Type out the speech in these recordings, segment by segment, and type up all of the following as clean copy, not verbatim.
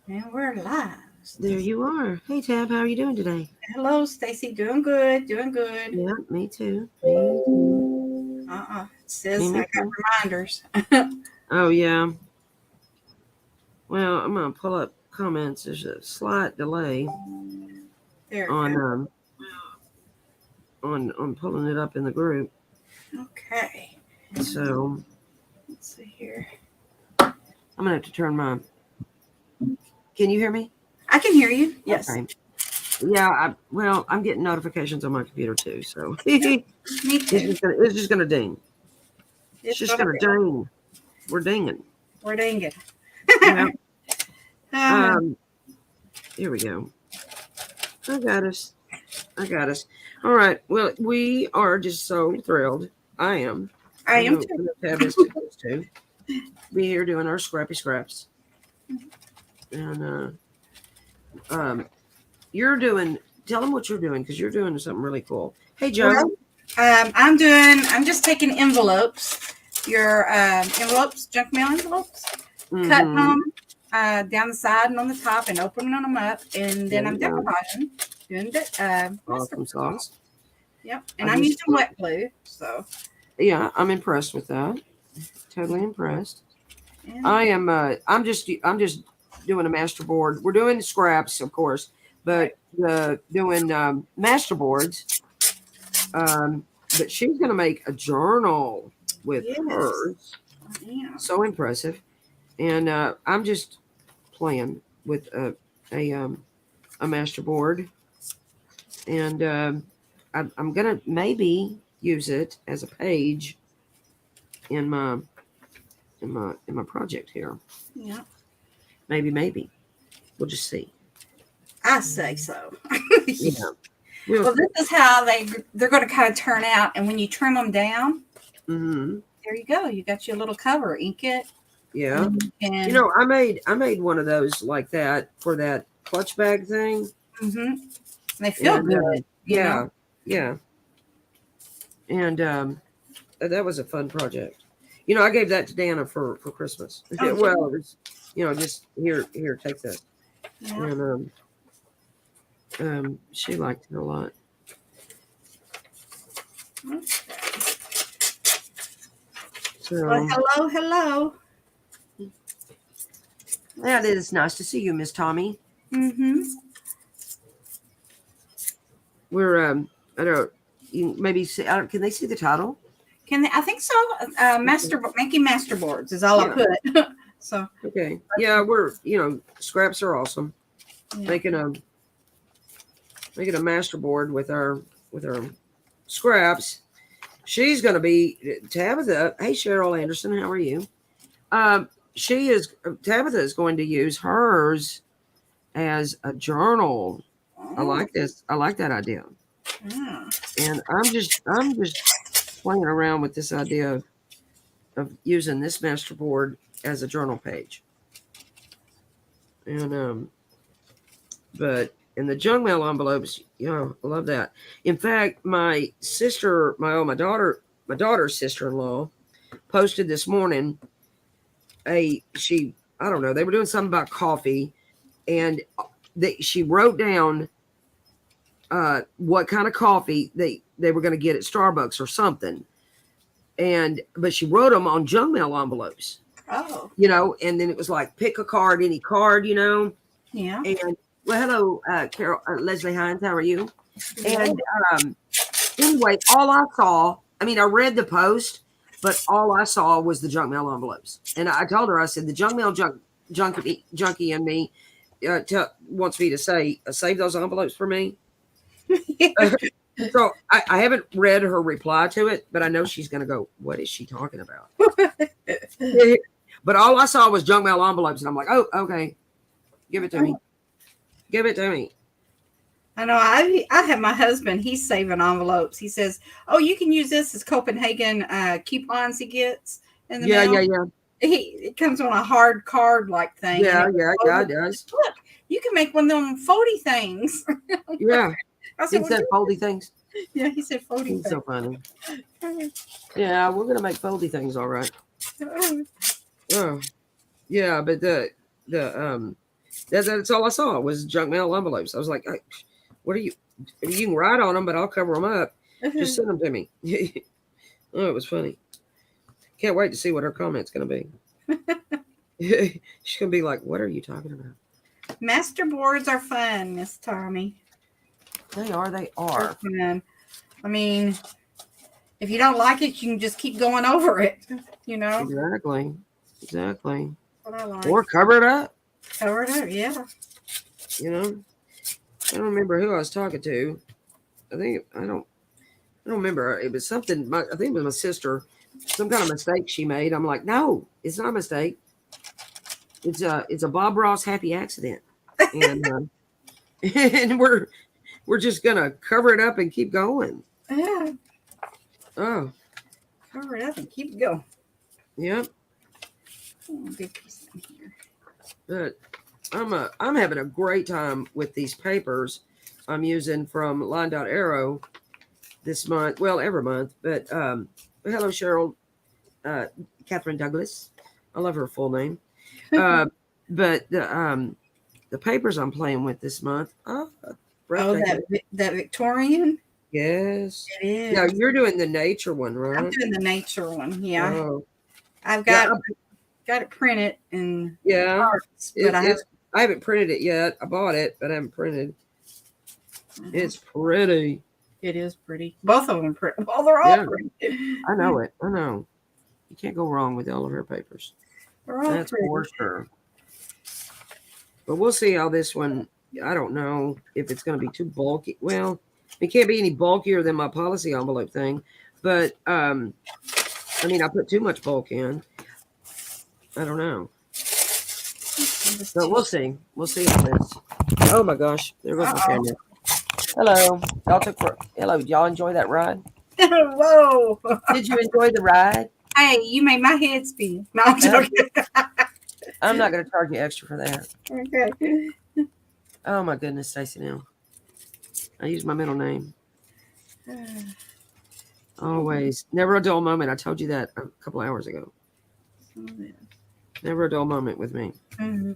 And we're live. There you are. Hey, Tab, how are you doing today? Hello, Stacy. Doing good. Doing good. Yeah, me too. Me too. It says I Me got too. reminders. Oh, yeah. Well, I'm going to pull up comments. There's a slight delay There we on on pulling it up in the group. go. Okay. So Let's see here. I'm going to have to turn my. Can you hear me? I can hear you. Yes. Okay. Yeah, I'm getting notifications on my computer too. So it's Me too. just gonna ding. It's It's just gonna gonna be. ding. We're dinging. We're dang it. Yeah. uh, Um. Here we go. I got us. I got us. All right. Well, we are just so thrilled. I am. I am I too. know Tab is too. Be here doing our scrappy scraps. And um, you're doing. Tell them what you're doing because you're doing something really cool. Hey, Well, Joe. I'm just taking envelopes. Your envelopes, junk mail envelopes, cutting Mm-hmm. them down the side and on the top, and opening them up, and There then you I'm go. decoupaging, doing the master. Awesome sauce. Yep, I and I'm just. using wet glue. So Yeah, I'm impressed with that. Totally impressed. and I am. I'm just doing a master board. We're doing scraps, of course, right, but doing master boards. But she's going to make a journal with yes, hers. I am. So impressive. And I'm just playing with a master board, and I'm gonna maybe use it as a page in my project here. Yeah, Maybe we'll just see. I say so. Yeah, we'll Well, see. this is how they're going to kind of turn out, and when you trim them down, Hmm. there you go. You got your little cover. Ink it, and Yeah, then you can. I made one of those like that for that clutch bag thing, Mm-hmm. They feel and good, you know. yeah, yeah, and that was a fun project. I gave that to Dana for Christmas. Oh, Well, it was, just here, take this, yeah. and she liked it a lot. Well, So hello, hello. that is nice to see you, Miss Tommy. Mm-hmm. We're I don't you maybe see, I don't, can they see the title? Can they? I think so. Okay. Making masterboards is all I Yeah. put. So Okay. Yeah, we're scraps are awesome. yeah. Making a master board with our scraps. She's gonna be Tabitha. Hey, Cheryl Anderson, how are you? Um, she is Tabitha is going to use hers as a journal. I Oh, like this. I like that idea. yeah. And I'm just playing around with this idea of using this master board as a journal page. And but in the junk mail envelopes, I love that. In fact, my sister, my daughter's sister-in-law posted this morning she I don't know, they were doing something about coffee, and she wrote down what kind of coffee they were going to get at Starbucks or something, and but she wrote them on junk mail envelopes, Oh, and then it was like pick a card, any card, yeah. and well, hello, Carol, Leslie Hines, how are you? Hello. And anyway, all I saw, I mean, I read the post, but all I saw was the junk mail envelopes, and I told her, I said, the junk mail junkie in me wants me to say save those envelopes for me. So I haven't read her reply to it, but I know she's going to go, what is she talking about? But all I saw was junk mail envelopes, and I'm like, oh, okay, give it to me. Give it to me. I know. I have my husband. He's saving envelopes. He says, "Oh, you can use this as Copenhagen coupons he gets in the Yeah, mail." yeah, yeah. It comes on a hard card like thing, and Yeah, it yeah, yeah, folds. it does. Look, you can make one of them foldy things. Yeah. I said, He "Well, said foldy things. yeah." He said foldy He's so things. funny. Yeah, we're going to make foldy things all right. Oh, yeah, but the That's all I saw was junk mail envelopes. I was like, what are you? You can write on them, but I'll cover them up. Just send them to me. Oh, it was funny. Can't wait to see what her comment's going to be. She's going to be like, what are you talking about? Masterboards are fun, Miss Tommy. They are. They're fun. I mean, if you don't like it, you can just keep going over it. You know? Exactly. What I like. Or cover it up. Cover it up, yeah. You know? I don't remember who I was talking to. I don't remember. It was something. I think it was my sister. Some kind of mistake she made. I'm like, no, it's not a mistake. It's a Bob Ross happy accident, and and we're just gonna cover it up and keep going. Yeah. Oh, cover it up and keep it going. Yep. Oh, big piece in here. But I'm having a great time with these papers I'm using from Line Dot Arrow this month. Well, every month. But hello, Cheryl, Catherine Douglas. I love her full name. But the papers I'm playing with this month. That Victorian. Yes. It is. Now you're doing the nature one, right? I'm doing the nature one. Yeah. Oh. I've got it printed in parts, but I haven't printed it yet. I bought it, but I haven't printed. It's pretty. It is pretty. Both of them are pretty. Well, they're all pretty. I know it. I know. You can't go wrong with all of her papers. That's pretty. For sure. But we'll see how this one. I don't know if it's going to be too bulky. Well, it can't be any bulkier than my policy envelope thing. But I mean, I put too much bulk in. I don't know. But we'll see. We'll see how this. Oh my gosh! There goes my camera. Hello. Hello. Did y'all enjoy that ride? Whoa! Did you enjoy the ride? Hey, you made my head spin. No, I'm joking. I'm not going to charge you extra for that. Okay. Oh my goodness, Stacey! Now I use my middle name. Always, never a dull moment. I told you that a couple hours ago. Never a dull moment with me. Mm-hmm.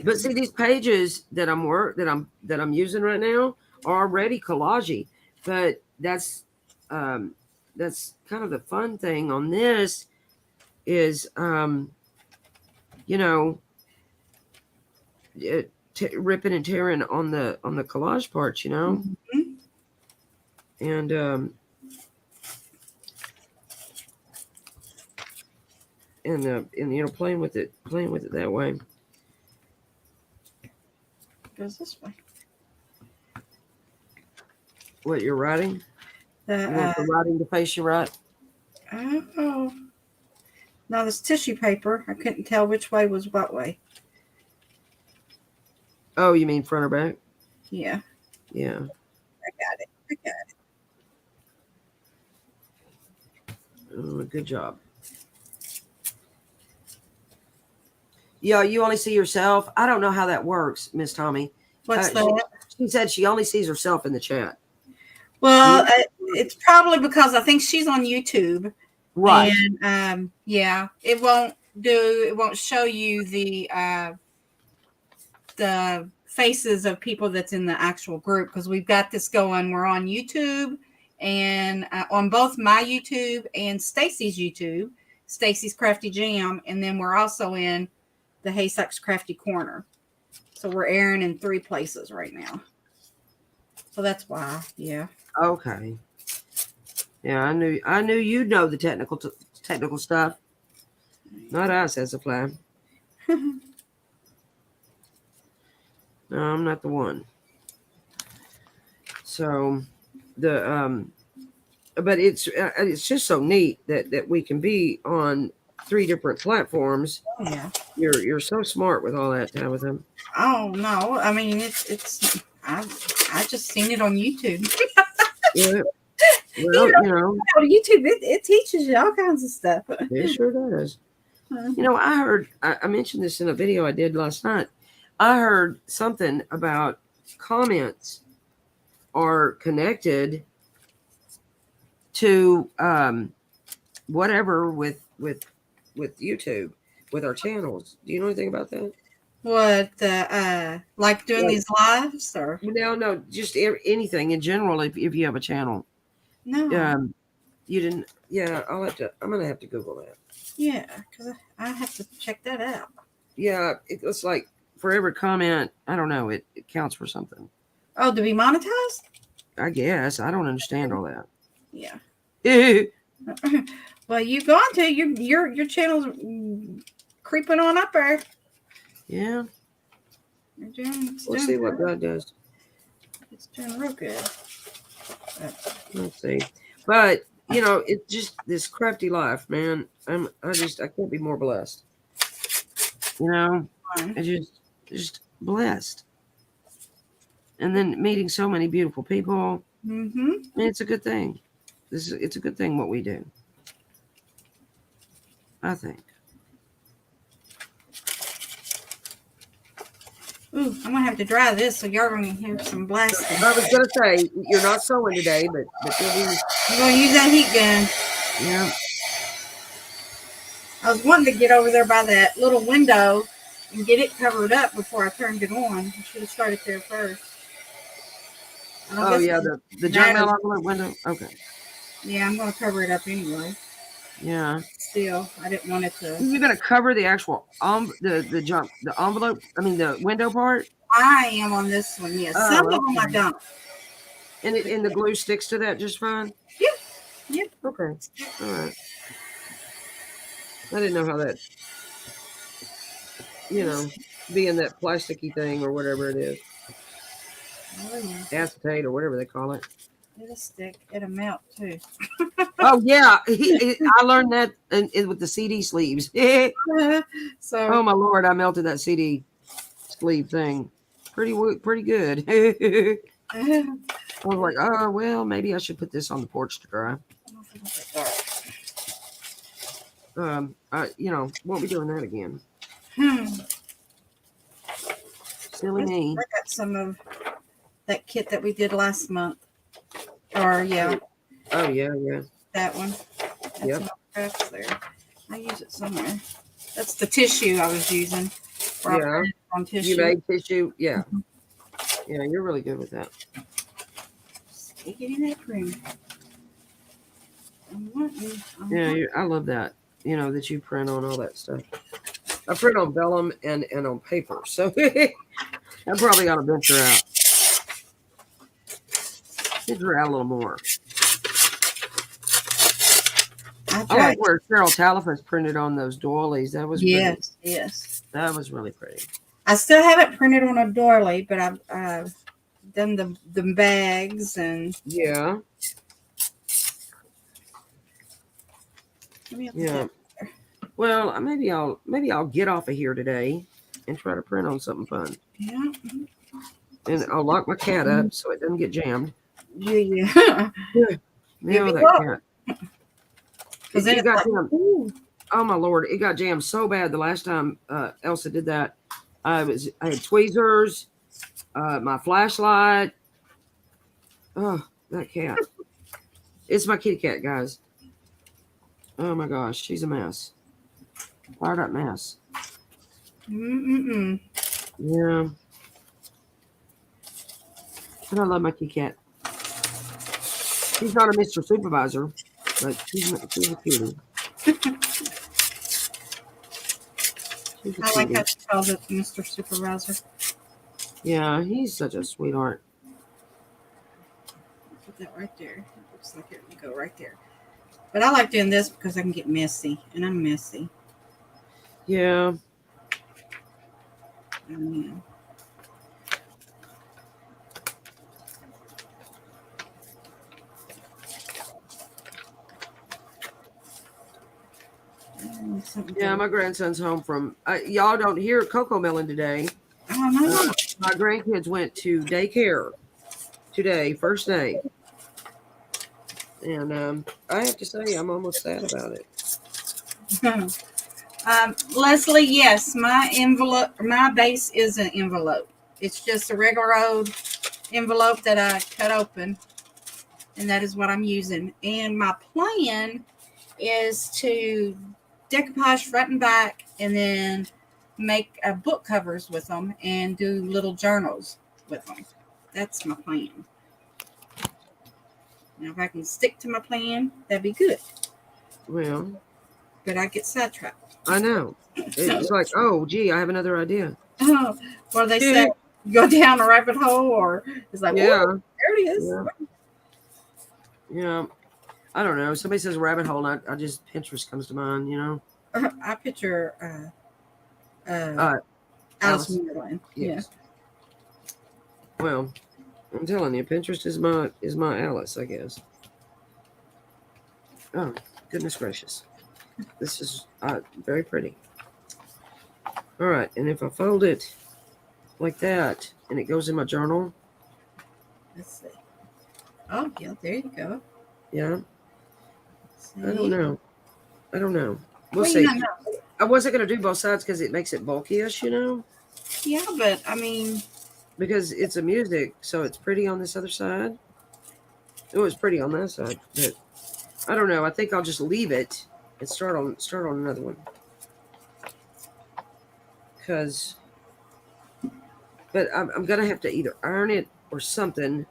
But see, these pages that I'm using right now are already collagey. But that's kind of the fun thing on this is ripping and tearing on the collage parts, Mm-hmm. and playing with it that way. Goes this way. What you're writing? You want the writing to face you right? Oh, no, this tissue paper. I couldn't tell which way was what way. Oh, you mean front or back? Yeah. Yeah. I got it. Oh, good job. Yeah, you only see yourself. I don't know how that works, Miss Tommy. What's that? She said she only sees herself in the chat. Well, it's probably because I think she's on YouTube. Right. And it won't show you the faces of people that's in the actual group, because we've got this going. We're on YouTube and on both my YouTube and Stacy's YouTube, Stacy's Crafty Jam, and then we're also in the Haystack's Crafty Corner. So we're airing in 3 places right now. So that's why, yeah. Okay. Yeah, I knew you'd know the technical stuff. Not us as a fly. No, I'm not the one. So but it's just so neat that we can be on 3 different platforms. Oh, yeah. You're so smart with all that, Tabitha. Oh no, I mean it's I just seen it on YouTube. Yeah. Well, on YouTube it teaches you all kinds of stuff. It sure does. I heard I mentioned this in a video I did last night. I heard something about comments are connected to whatever with YouTube, with our channels. Do you know anything about that? What like doing Like, these lives or no, just anything in general. If you have a channel, no? you didn't. Yeah, I'm gonna have to Google that. Yeah, because I have to check that out. Yeah, it's like for every comment, I don't know, it counts for something. Oh, to be monetized? I guess I don't understand all that. Yeah. Yeah, Well, you gone to your channel's creeping on up there. we'll see what God does. It's doing real good. Let's see, but it's just this crafty life, man. I can't be more blessed. I just blessed, and then meeting so many beautiful people. Mm-hmm. It's a good thing. It's a good thing what we do. I think. Ooh, I'm gonna have to dry this, so y'all gonna hear some blasting. I was gonna say you're not sewing today, but you'll be. I'm gonna use that heat gun. Yeah. I was wanting to get over there by that little window and get it covered up before I turned it on. I should have started there first. Oh yeah, the junk mail envelope window. Okay. Yeah, I'm gonna cover it up anyway. Yeah. Still, I didn't want it to. You're gonna cover the actual the envelope. I mean the window part. I am on this one. Yes, some of them I don't. And the glue sticks to that just fine. Yeah. Yeah. Okay. All right. I didn't know how that. Being that plasticky thing or whatever it is. Oh, yeah. Acetate or whatever they call it. It'll stick. It'll melt too. Oh yeah, I learned that with the CD sleeves. So. Oh my Lord, I melted that CD sleeve thing. Pretty good. I was like, oh well, maybe I should put this on the porch to dry. Won't be doing that again. Silly me. I got some of that kit that we did last month. Or yeah. Oh yeah. That one. Yep. Crafts there. I use it somewhere. That's the tissue I was using. Yeah. On tissue. You made tissue. Yeah. Yeah, you're really good with that. Stick it in that print. Yeah, I love that. That you print on all that stuff. I print on vellum and on paper, so I probably ought to venture out. Venture out a little more. I like where Cheryl Talifa's printed on those doilies. That was pretty. Yes. That was really pretty. I still haven't printed on a doily, but I've done the bags and yeah. Yeah. Well, maybe I'll get off of here today and try to print on something fun. Yeah. And I'll lock my cat up so it doesn't get jammed. Yeah. That cat. Because it got jammed. Oh my Lord, it got jammed so bad the last time Elsa did that. I had tweezers, my flashlight. Oh, that cat. It's my kitty cat, guys. Oh my gosh, she's a mess. Fired up mess. Mm-mm. Yeah. But I love my kitty cat. She's not a Mr. Supervisor, but she's a cutie. I like how she calls it Mr. Supervisor. Yeah, he's such a sweetheart. Put that right there. It looks like it would go right there. But I like doing this because I can get messy, and I'm messy. Yeah. Yeah, my grandson's home from. Y'all don't hear Coco Melon today. Oh no. My grandkids went to daycare today, first day. And I have to say, I'm almost sad about it. Leslie, yes, my base is an envelope. It's just a regular old envelope that I cut open, and that is what I'm using. And my plan is to decoupage front and back, and then make book covers with them and do little journals with them. That's my plan. Now, if I can stick to my plan, that'd be good. Well, But I get sidetracked. I know. It's like, oh, gee, I have another idea. What do they say? Go down a rabbit hole, or it's like, Yeah. oh, there it is. Yeah. I don't know. Somebody says rabbit hole, and I just Pinterest comes to mind. I picture Alice Alice in Wonderland. Yes. Yeah. Well, I'm telling you, Pinterest is my Alice, I guess. Oh, goodness gracious. This is very pretty. All right, and if I fold it like that, and it goes in my journal. Let's see. Oh, yeah, there you go. Yeah. See? I don't know. We'll Well, see. no. I wasn't going to do both sides because it makes it bulky-ish, Yeah, but I mean, because it's a music, so it's pretty on this other side. It was pretty on that side, but I don't know. I think I'll just leave it and start on another one. But I'm gonna have to either iron it or something,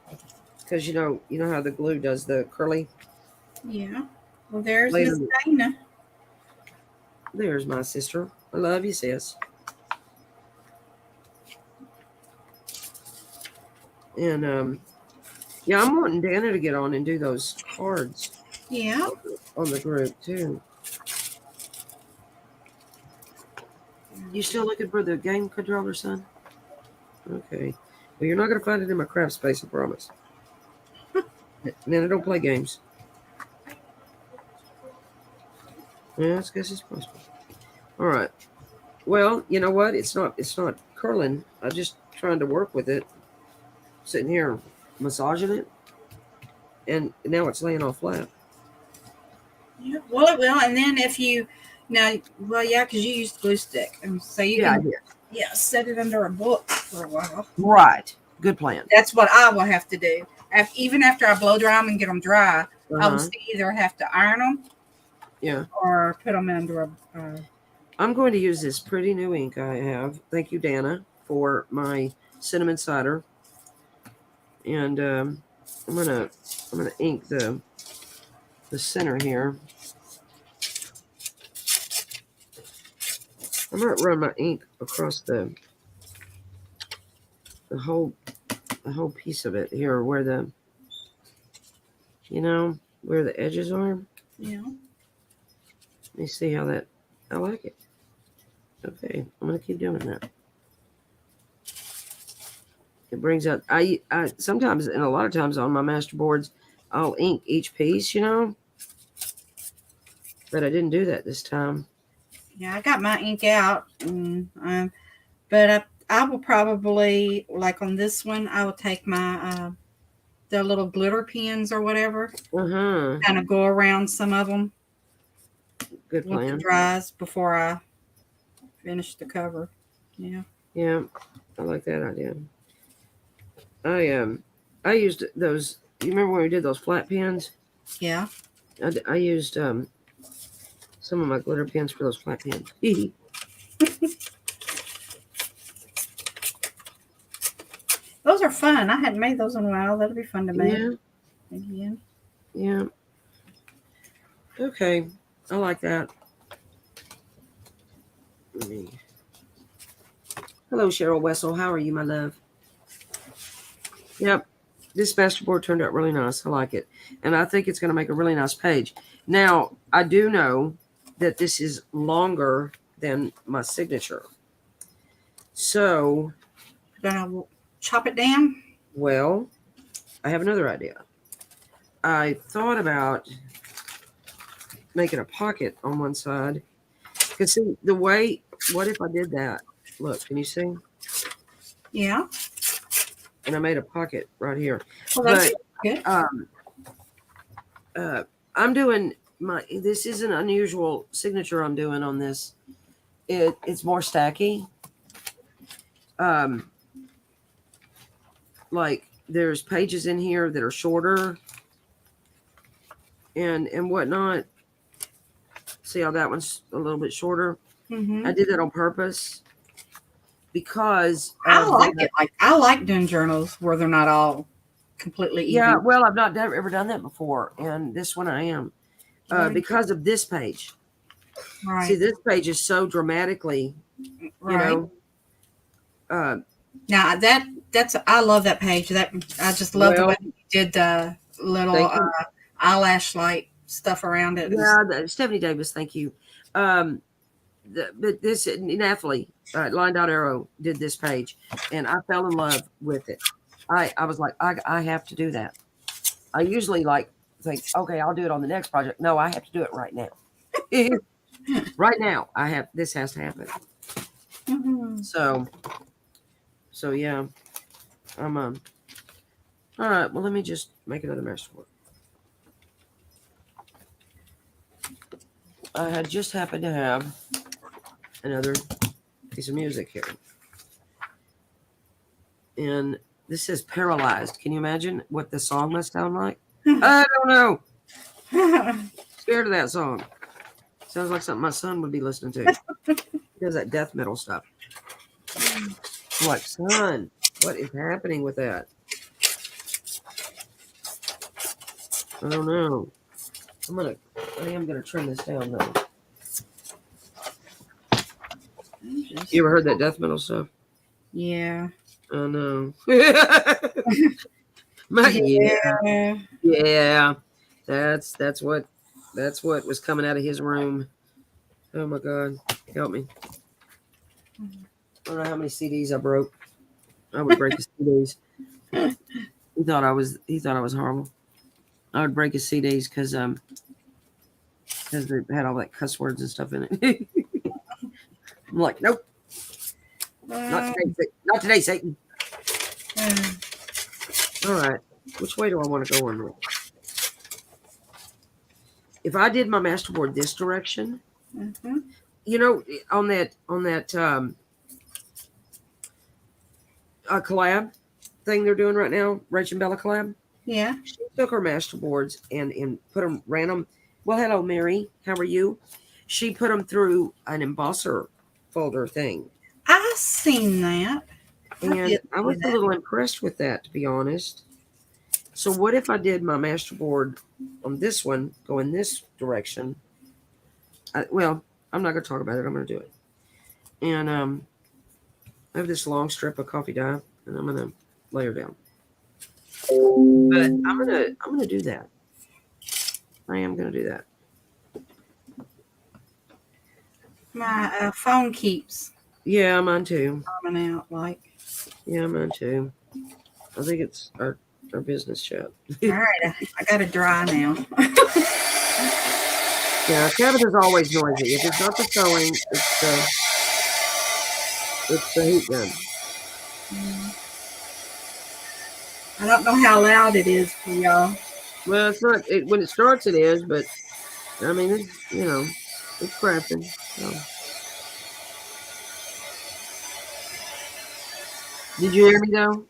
because you know how the glue does the curly. yeah. Well, there's Later. Miss Dana. There's my sister. I love you, sis. And yeah, I'm wanting Dana to get on and do those cards. Yeah. On the group too. You still looking for the game controller, son? Okay. Well, you're not going to find it in my craft space, I promise. Nana, don't play games. Yeah, I guess it's possible. All right. Well, you know what? It's not curling. I'm just trying to work with it. Sitting here massaging it, and now it's laying all flat. Yeah. Well, it will. And then if you because you used glue stick, and so you I can did. set it under a book for a while. Right. Good plan. That's what I will have to do. Even after I blow dry them and get them dry, I will either have to iron them, or put them under a. I'm going to use this pretty new ink I have. Thank you, Dana, for my cinnamon cider. And I'm gonna ink the center here. I'm gonna run my ink across the whole piece of it here, where the edges are. Yeah. Let me see how that. I like it. Okay, I'm gonna keep doing that. It brings out. I sometimes, and a lot of times on my Masterboards, I'll ink each piece, but I didn't do that this time. Yeah, I got my ink out, but I will probably, like on this one, I will take my the little glitter pens or whatever, kind of go around some of them. Good plan. Once it dries before I finish the cover. Yeah. Yeah, I like that idea. I used those. You remember when we did those flat pens? Yeah. I used some of my glitter pens for those flat pens. Those are fun. I hadn't made those in a while. That'll be fun to make. Yeah. Again. Yeah. Okay. I like that. Hello, Cheryl Wessel. How are you, my love? Yep. This Masterboard turned out really nice. I like it. And I think it's going to make a really nice page. Now, I do know that this is longer than my signature. So, gonna chop it down? Well, I have another idea. I thought about making a pocket on one side. Because see, what if I did that? Look, can you see? Yeah. And I made a pocket right here. Well, that's good. I'm doing this is an unusual signature I'm doing on this. It's more stacky. Like there's pages in here that are shorter and whatnot. See how that one's a little bit shorter? Mm-hmm. I did that on purpose because I of like it. Like I like doing journals where they're not all completely yeah. even. Well, I've not ever done that before, and this one I am because of this page. See, Right. this page is so dramatically, you Right. know. Uh, Now that's I love that page. That I just love the way well, you did the little thank you. eyelash light stuff around it. Yeah, Stephanie Davis, thank you. But this Nathalie, Line Dot Arrow did this page, and I fell in love with it. I was like, I have to do that. I usually like think, okay, I'll do it on the next project. No, I have to do it right now. Right now, this has to happen. Mhm. So yeah, I'm all right. Well, let me just make another masterboard. I had just happened to have another piece of music here, and this says "Paralyzed." Can you imagine what the song must sound like? I don't know. Scared of that song. Sounds like something my son would be listening to. He does that death metal stuff. I'm like, son, what is happening with that? I don't know. I am gonna trim this down though. You ever heard that death metal stuff? Yeah. I know. Yeah. Yeah. That's what was coming out of his room. Oh my God, help me! I don't know how many CDs I broke. I would break his CDs. He thought I was horrible. I would break his CDs because they had all that cuss words and stuff in it. I'm like, nope, not today, not today, Satan. All right, which way do I want to go on this? If I did my masterboard this direction, you know, on that collab thing they're doing right now, Rach and Bella collab. Yeah. She took her masterboards and put them, ran them. Well, hello, Mary. How are you? She put them through an embosser folder thing. I seen that. And I was a little impressed with that, to be honest. So what if I did my masterboard on this one, go in this direction? Well, I'm not going to talk about it. I'm going to do it. And I have this long strip of coffee dye, and I'm going to lay her down. But I'm gonna do that. I am gonna do that. My phone keeps Yeah, mine too. coming out like. Yeah, mine too. I think it's our business chat. All right, I got to dry now. Yeah, cabin is always noisy. If it's not the sewing, it's the heat gun. I don't know how loud it is for y'all. Well, it's not. When it starts, it is, but I mean, it's crafting. So. Did you hear me though?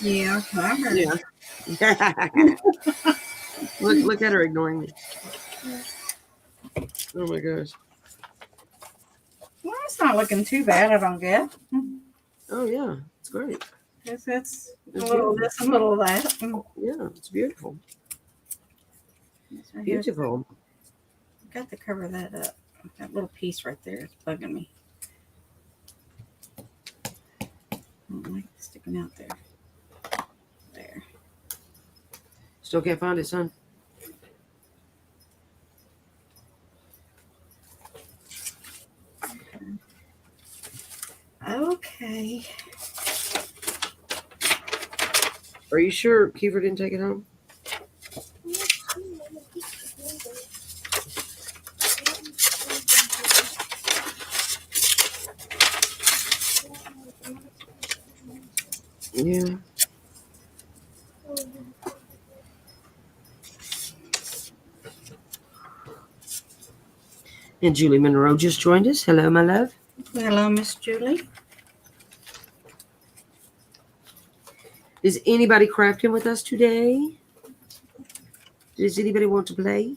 Yeah, I heard. Yeah. Look at her ignoring me. Oh my gosh. Well, it's not looking too bad, I don't guess. Oh yeah, it's great. It's a little of this, a little of that. Yeah, it's beautiful. Right beautiful. I've got to cover that up. That little piece right there is bugging me. I don't like it sticking out there. There. Still can't find it, son. Okay. Are you sure Kiefer didn't take it home? Yeah. And Julie Monroe just joined us. Hello, my love. Hello, Miss Julie. Is anybody crafting with us today? Does anybody want to play?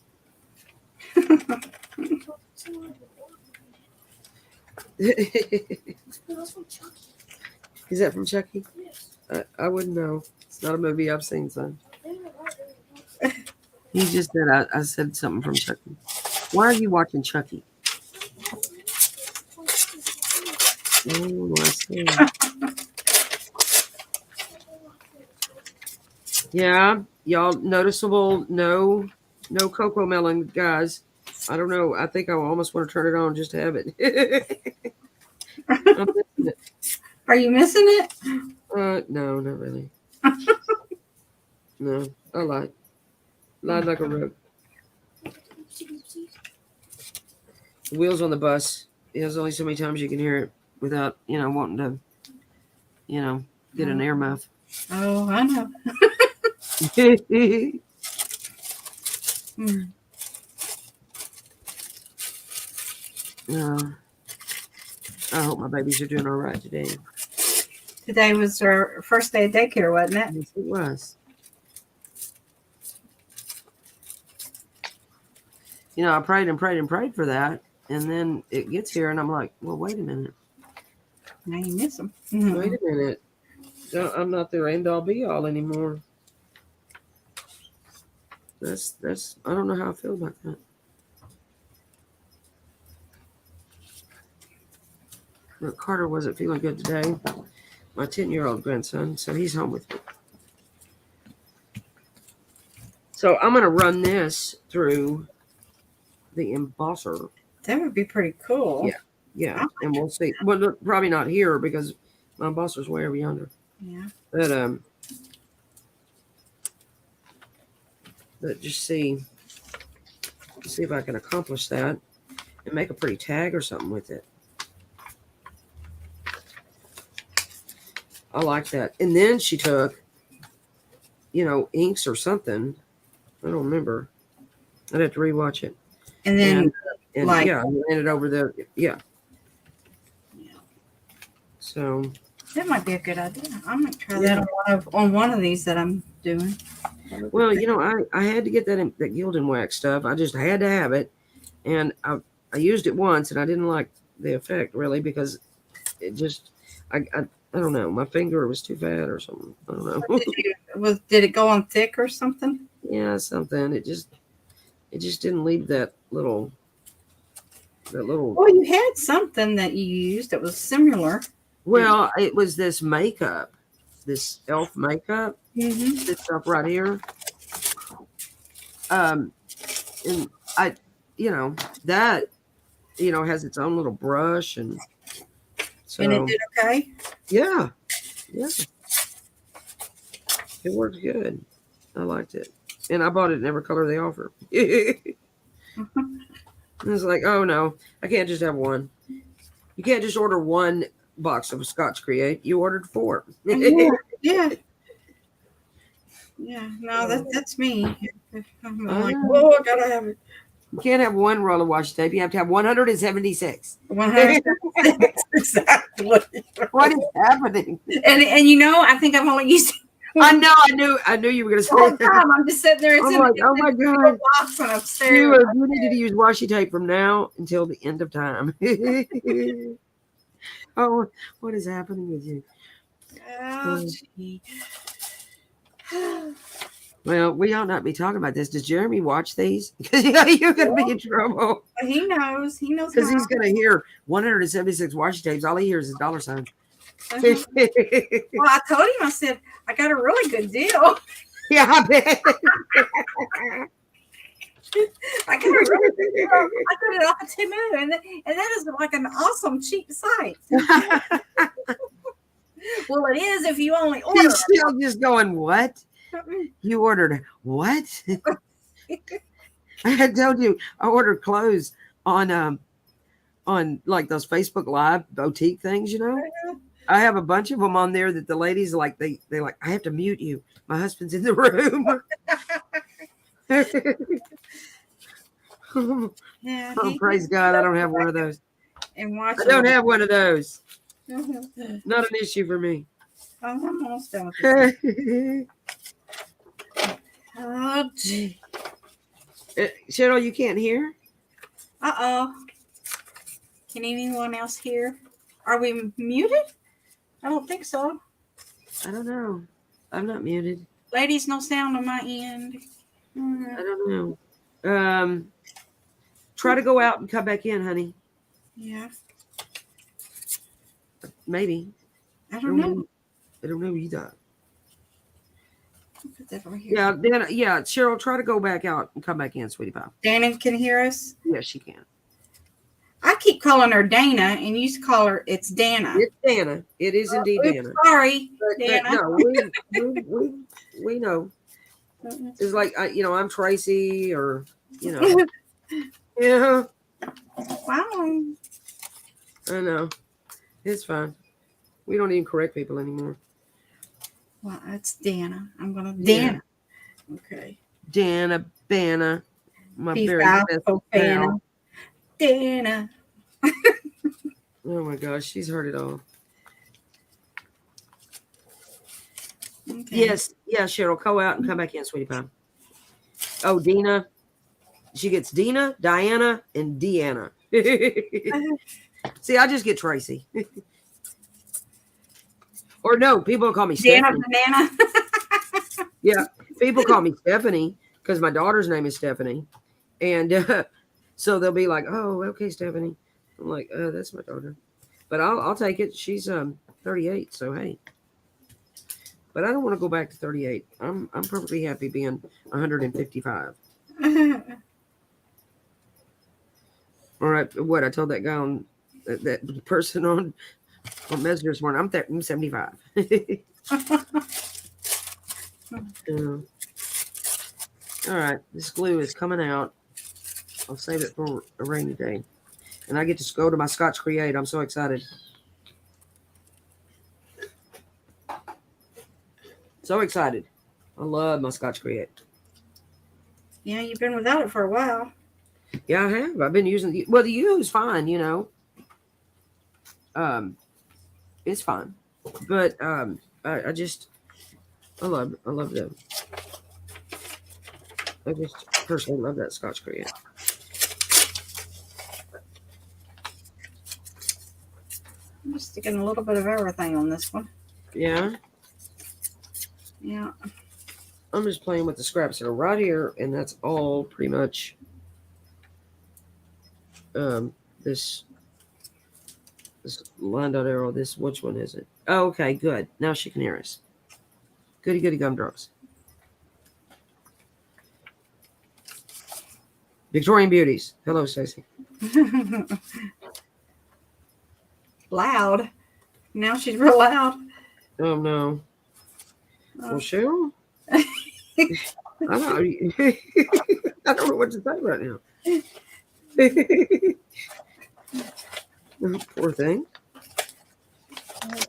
Is that from Chucky? I wouldn't know. It's not a movie I've seen, son. He just said I said something from Chucky. Why are you watching Chucky? Oh, I see. Yeah, y'all noticeable? No cocoa melon, guys. I don't know. I think I almost want to turn it on just to have it. I'm missing it. Are you missing it? No, not really. No, I lied. Lied like a rug. The wheels on the bus. There's only so many times you can hear it without, wanting to, get an earmuff. Oh, I know. Hmm. I hope my babies are doing all right today. Today was our first day of daycare, wasn't it? Yes, it was. I prayed and prayed and prayed for that. And then it gets here and I'm like, well, wait a minute. Now you miss them. Wait a minute. I'm not their end all be all anymore. That's I don't know how I feel about that. But Carter wasn't feeling good today. My 10-year-old grandson, so he's home with me. So I'm gonna run this through the embosser. That would be pretty cool. Yeah, and we'll see. Well, look, probably not here because my embosser's way over yonder. Yeah. But just see if I can accomplish that and make a pretty tag or something with it. I like that. And then she took, inks or something. I don't remember. I'd have to rewatch it. And then, and like, I ran it over there. Yeah. So that might be a good idea. I might try that on one of these that I'm doing. Well, I had to get that Gildan wax stuff. I just had to have it, and I used it once, and I didn't like the effect really because it just I don't know, my finger was too fat or something. I don't know. Did it go on thick or something? Yeah, something. It just didn't leave that little. Well, you had something that you used that was similar. Well, it was this makeup, this elf makeup. Mm-hmm. This stuff right here. And I, that, has its own little brush and so. And it did okay? Yeah. It worked good. I liked it. And I bought it in every color they offer. I was like, oh no, I can't just have one. You can't just order one box of Scotch Create. You ordered 4. Yeah. Yeah, no, that's me. I'm like, whoa, I gotta have it. You can't have one roll of washi tape. You have to have 176. 176, exactly. What is happening? And I think I've only used. I knew you were going to say that. I'm just sitting there. I'm like, oh my god! Box and I'm staring. You needed to use washi tape from now until the end of time. Oh, what is happening with you? Oh, gee. Well, we ought not be talking about this. Does Jeremy watch these? Because you're going to be in trouble. He knows. Because he's going to hear 176 washi tapes. All he hears is dollar signs. Well, I told him. I said I got a really good deal. Yeah, I bet. I got a really good deal. I got it off of Temu, and that is like an awesome cheap site. Well, it is if you only order. He's still just going, what? You ordered what? I had told you I ordered clothes on like those Facebook Live boutique things, I have a bunch of them on there that the ladies like they like, I have to mute you. My husband's in the room. Yeah, praise God, I don't have one of those. And I don't have one of those. Not an issue for me. I'm almost done with this. Oh, gee. Cheryl, you can't hear? Uh-oh. Can anyone else hear? Are we muted? I don't think so. I don't know. I'm not muted. Ladies, no sound on my end. I don't know. Try to go out and come back in, honey. Yeah, Maybe. I don't know. I don't know either. I'll put that over here. Yeah, then yeah, Cheryl, try to go back out and come back in, sweetie pie. Dana can hear us. Yes, she can. I keep calling her Dana, and you used to call her. It's Dana. It's Dana. It is indeed Oops, Dana. sorry, But Dana. no, we know. It's like I'm Tracy, or yeah. Wow. I know. It's fine. We don't even correct people anymore. Well, it's Dana. I'm gonna Yeah. Dana. Okay. Dana, Banna, my Peace very out, best Dana. pal. Dana. Oh my gosh, she's heard it all. Okay. Yes, yeah, Cheryl, go out and come back in, sweetie pie. Oh, Dina. She gets Dina, Diana, and Deanna. See, I just get Tracy. Or no, people call me Dana Stephanie. Banana. Yeah, people call me Stephanie because my daughter's name is Stephanie. And so they'll be like, oh, okay, Stephanie. I'm like, that's my daughter. But I'll take it. She's 38, so hey. But I don't want to go back to 38. I'm perfectly happy being 155. All right, what I told that guy on that person on Messenger this morning, I'm 75. All right, this glue is coming out. I'll save it for a rainy day, and I get to go to my Scotch Create. I'm so excited. So excited. I love my Scotch Create. Yeah, you've been without it for a while. Yeah, I have. I've been using the U is fine, it's fine. But I love them. I just personally love that Scotch Create. I'm just sticking a little bit of everything on this one. Yeah. Yeah. I'm just playing with the scraps that are right here, and that's all pretty much this line dot arrow. This, which one is it? Oh, okay, good. Now she can hear us. Goody goody gumdrops. Victorian Beauties. Hello, Stacey. Loud. Now she's real loud. Oh no. Well, Cheryl, I don't know what to say right now. Poor thing.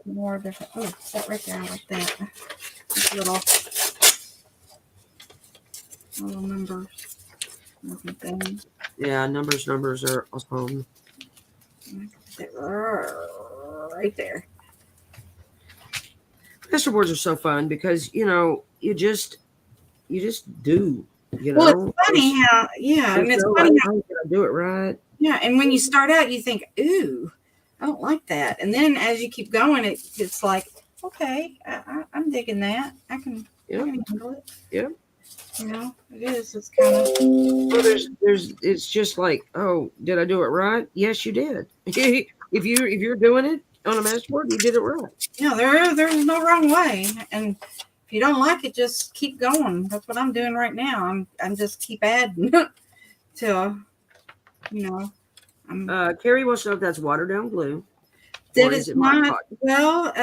More different. Oh, set right there like that. Just little numbers. Yeah, numbers are awesome. Right there. Masterboards are so fun because you just do. Well, it's funny how and it's funny how did I do it right? Yeah, and when you start out, you think, "Ooh, I don't like that," and then as you keep going, it's like, "Okay, I'm digging that. I can handle it." Yeah. It is. It's kind of. Well, it's just like, oh, did I do it right? Yes, you did. if you're doing it on a masterboard, you did it right. Yeah, there's no wrong way, and if you don't like it, just keep going. That's what I'm doing right now. I'm just keep adding till, Carrie wants to know if that's watered down glue. That is not. Well,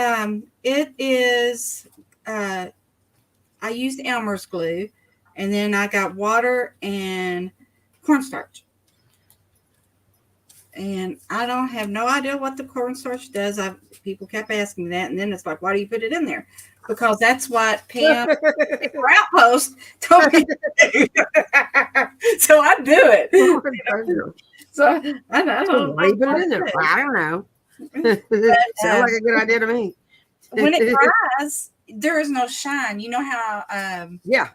it is. I used Elmer's glue, and then I got water and cornstarch. And I don't have no idea what the cornstarch does. People kept asking me that, and then it's like, why do you put it in there? Because that's what Pam her outpost told me to do. So I do it. So I don't leave it in there. I don't know. Sounds like a good idea to me. When it dries, there is no shine. You know how yeah.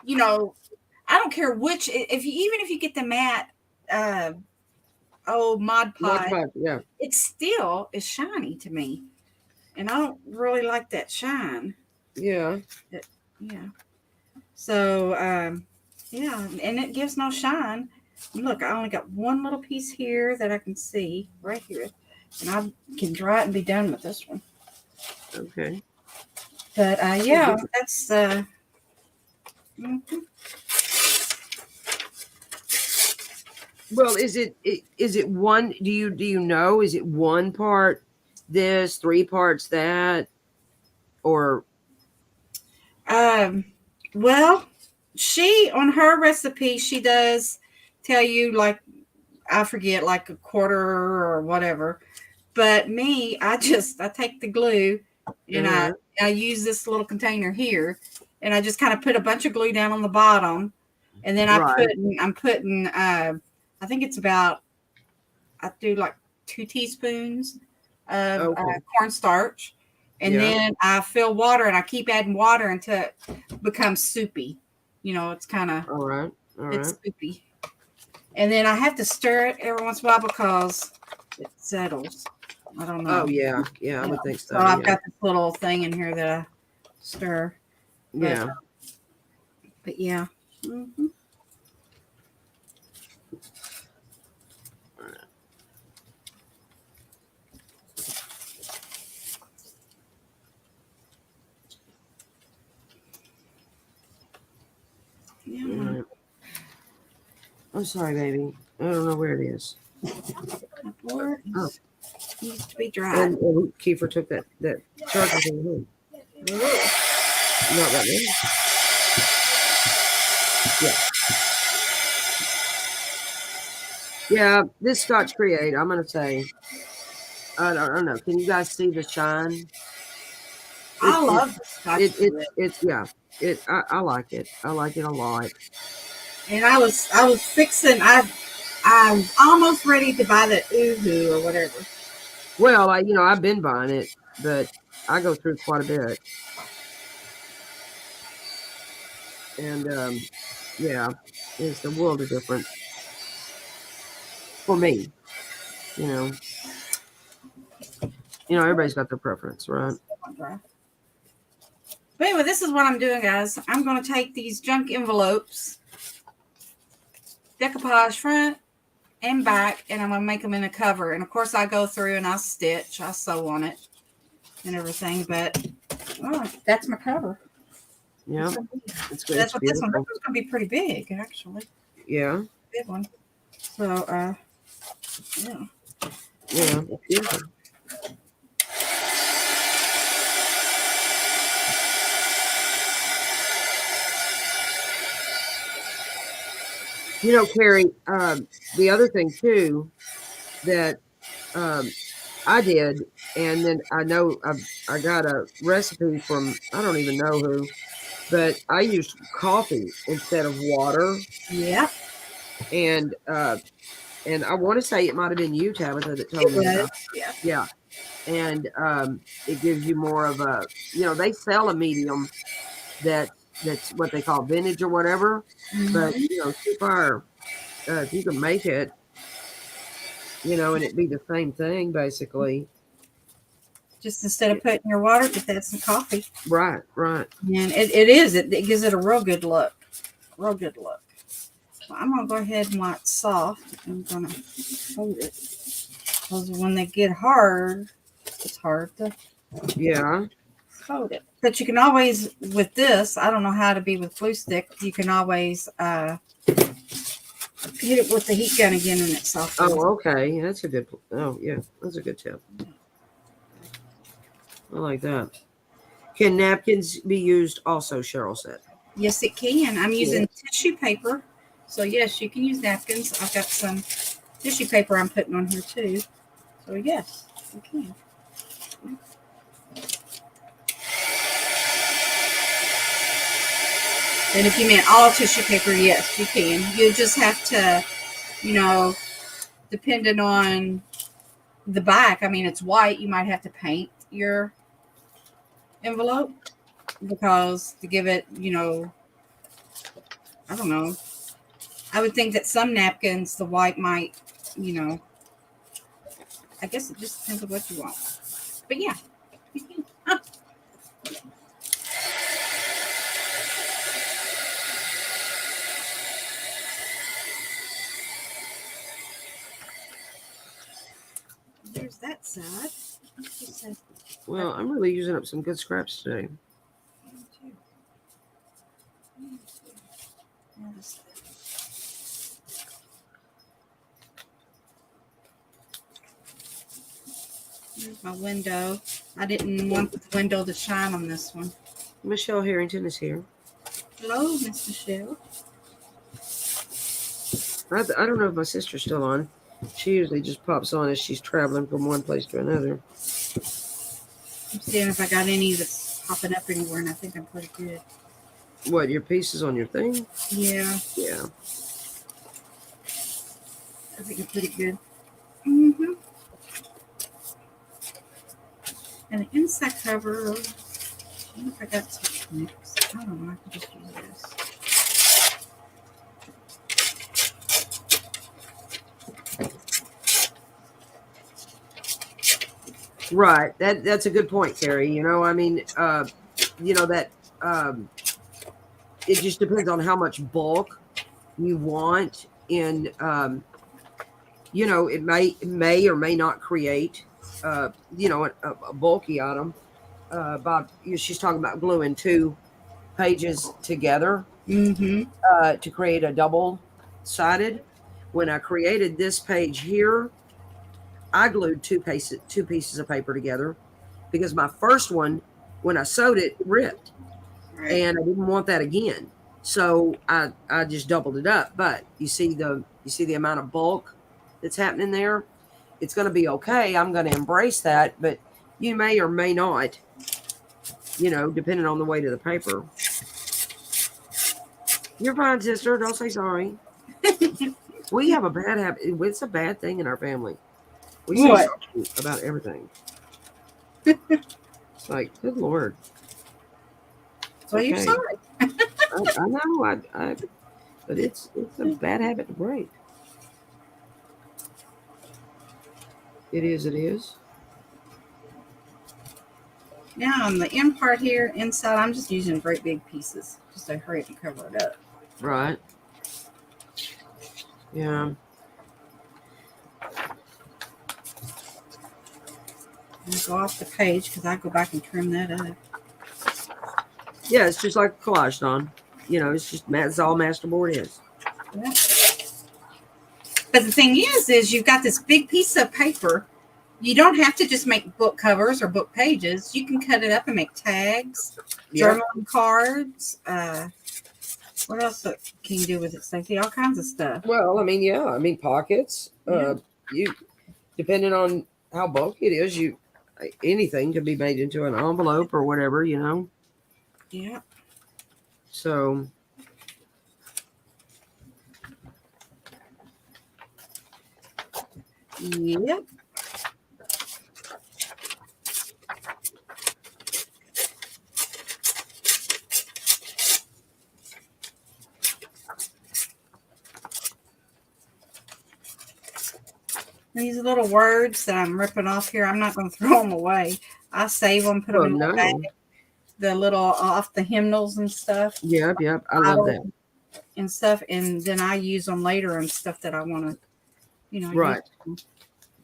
I don't care which, even if you get the matte Mod Podge, yeah, it still is shiny to me. and I don't really like that shine. Yeah. It, yeah. So, yeah, and it gives no shine. And look, I only got one little piece here that I can see right here, and I can dry it and be done with this one. Okay. But yeah, that's mhm. Well, is it one? Do you know? Is it one part this, three parts that, or um, well, she on her recipe she does tell you like I forget like a quarter or whatever. But me, I take the glue and uh I use this little container here, and I just kind of put a bunch of glue down on the bottom, and then right? I'm putting I think it's about I do like 2 teaspoons of Okay. cornstarch, and Yeah. then I fill water and I keep adding water until it becomes soupy. You know, it's kind of All right. All right. it's soupy, and then I have to stir it every once in a while because it settles. I don't Oh know. yeah. Yeah, I Yeah. would think So so. I've Yeah. got this little thing in here that I stir, but Yeah. but yeah. Hmm. All Yeah. right. I'm sorry, baby. I don't know where it is. My board Oh, needs to be dried. and Kiefer took that charger thing home. Ugh. Not right now. Yeah. Yeah. This Scotch Create, I'm gonna say. I don't know. Can you guys see the shine? I It love the Scotch Brite. it's yeah. I like it. I like it a lot. And I was fixing I'm almost ready to buy the Uhu or whatever. Well, I've been buying it, but I go through quite a bit, and yeah, it's a world of difference for me. You know, everybody's got their preference, right? But anyway, this is what I'm doing, guys. I'm going to take these junk envelopes, decoupage front and back, and I'm going to make them in a cover. And of course, I go through and I stitch, I sew on it and everything. But that's my cover. Yeah, it's good. That's It's what this one. This beautiful. one's going to be pretty big, actually. Yeah, Big one. So, yeah. yeah, it's beautiful. Carrie, the other thing too that I did, and then I know I got a recipe from I don't even know who, but I used coffee instead of water, Yeah, and I want to say it might have been you, Tabitha, that it told me was. about. Yeah. Yeah, and it gives you more of a they sell a medium that's what they call vintage or whatever, but Mhm. too far if you can make it, and it'd be the same thing basically. Just instead of putting your water, just add some coffee. Right, right. And it is. It gives it a real good look. Real good look. So I'm going to go ahead and while it's soft, I'm going to hold it. Because when they get hard, it's hard to Yeah. hold it. But you can always, with this, I don't know how to be with glue stick, you can always hit it with the heat gun again and it softens. Oh, okay. That's a good. Oh, yeah. That's a good tip. I like that. Can napkins be used also? Cheryl said. Yes, it can. I'm Yeah. using tissue paper. So, yes, you can use napkins. I've got some tissue paper I'm putting on here, too. So, yes, you can. And if you meant all tissue paper, yes, you can. You just have to, you know, depending on the back, I mean, it's white. You might have to paint your envelope because to give it, I don't know. I would think that some napkins, the white might, I guess it just depends on what you want. But yeah, Well, I'm really using up some good scraps today. Here's my window. I didn't want the window to shine on this one. Michelle Harrington is here. Hello, Miss Michelle. I don't know if my sister's still on. She usually just pops on as she's traveling from one place to another. I'm seeing if I got any that's popping up anywhere, and I think I'm pretty good. What, your pieces on your thing? Yeah, Yeah. I think I'm pretty good. Mm-hmm. And the inside cover, I don't know if I got some mix. I don't know, I can just use this. Right. That's a good point, Carrie. I mean, that it just depends on how much bulk you want, and it may or may not create a bulky item. She's talking about gluing two pages together Mm-hmm. to create a double sided. When I created this page here, I glued two pieces of paper together because my first one, when I sewed it, ripped, Right. and I didn't want that again. So I just doubled it up. But you see the amount of bulk that's happening there. It's going to be okay. I'm going to embrace that, but you may or may not, depending on the weight of the paper. You're fine, sister. Don't say sorry. We have a bad habit. It's a bad thing in our family. We say What? sorry about everything. It's like, good Lord. It's Well, okay. you're sorry. I know. But it's a bad habit to break. It is. It is. Now on the end part here, inside, I'm just using great big pieces just to hurry up and cover it up. Right. Yeah. And go off the page because I go back and trim that up. Yeah, it's just like collage, Don. It's all Masterboard is. Yeah. But the thing is you've got this big piece of paper. You don't have to just make book covers or book pages. You can cut it up and make tags, journaling cards. What else can you do with it, Stacey? All kinds of stuff. Well, I mean, yeah. I mean, pockets. Yeah. You, depending on how bulky it is, anything can be made into an envelope or whatever, Yeah. So. Yep. These little words that I'm ripping off here, I'm not going to throw them away. I save them, put them in the bag. The little off the hymnals and stuff. Yep. I love that. And stuff, and then I use them later and stuff that I want to, Right.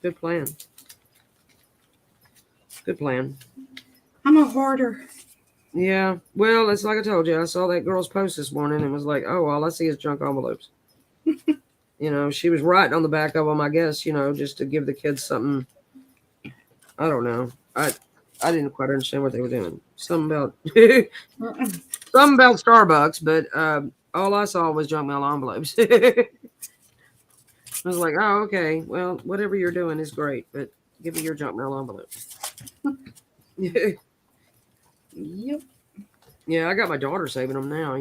Good plan. Good plan. I'm a hoarder. Yeah. Well, it's like I told you. I saw that girl's post this morning and was like, oh, all I see is junk envelopes. She was writing on the back of them, I guess, just to give the kids something. I don't know. I didn't quite understand what they were doing. Something about Starbucks, but all I saw was junk mail envelopes. I was like, oh, okay. Well, whatever you're doing is great, but give me your junk mail envelope. Yep. Yeah, I got my daughter saving them now,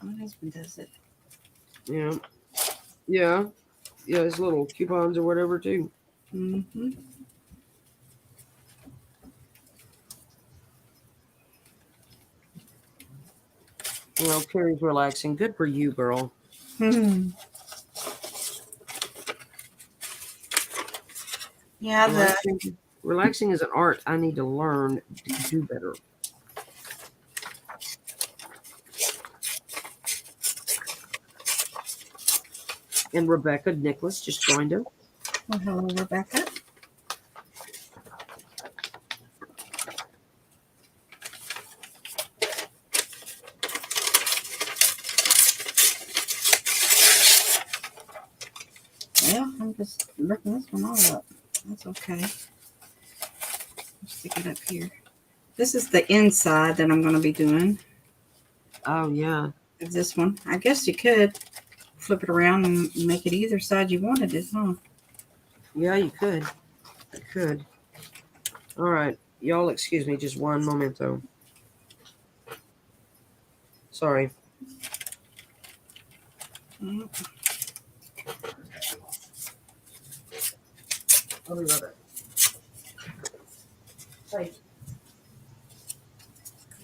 My husband does it. Yeah. Yeah. Yeah, it's little coupons or whatever, too. Mm-hmm. Well, Carrie's relaxing. Good for you, girl. Hmm. Yeah, Relaxing is an art I need to learn to do better. And Rebecca Nicholas just joined us. Well, hello, Rebecca. just ripping this one all up. That's okay. Stick it up here. This is the inside that I'm going to be doing. Oh, yeah. Of this one. I guess you could flip it around and make it either side you wanted it, huh? Yeah, you could. You could. All right. Y'all excuse me just one momento. Sorry. Mm. I'll be right back. Hey.